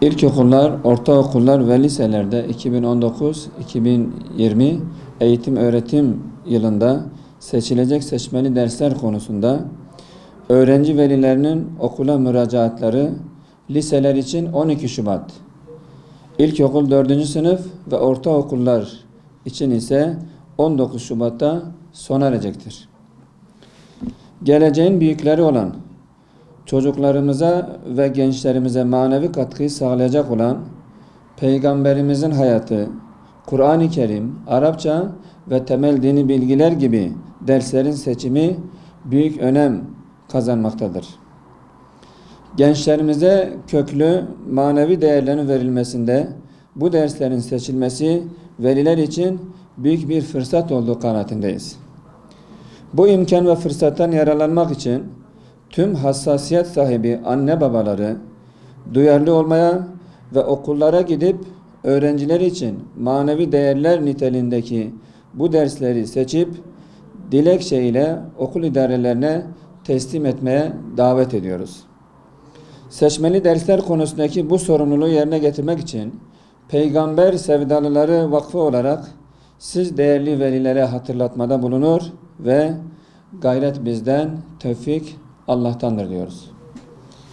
İlkokullar, ortaokullar ve liselerde 2019-2020 eğitim öğretim yılında seçilecek seçmeli dersler konusunda öğrenci velilerinin okula müracaatları liseler için 12 Şubat, ilkokul 4. sınıf ve ortaokullar için ise 19 Şubat'ta sona erecektir. Geleceğin büyükleri olan çocuklarımıza ve gençlerimize manevi katkıyı sağlayacak olan Peygamberimizin hayatı, Kur'an-ı Kerim, Arapça ve temel dini bilgiler gibi derslerin seçimi büyük önem kazanmaktadır. Gençlerimize köklü manevi değerlerin verilmesinde bu derslerin seçilmesi veliler için büyük bir fırsat olduğu kanaatindeyiz. Bu imkan ve fırsattan yararlanmak için tüm hassasiyet sahibi anne babaları duyarlı olmaya ve okullara gidip öğrenciler için manevi değerler niteliğindeki bu dersleri seçip dilekçe ile okul idarelerine teslim etmeye davet ediyoruz. Seçmeli dersler konusundaki bu sorumluluğu yerine getirmek için Peygamber Sevdalıları Vakfı olarak siz değerli velilere hatırlatmada bulunur ve gayret bizden, tevfik Allah'tandır diyoruz.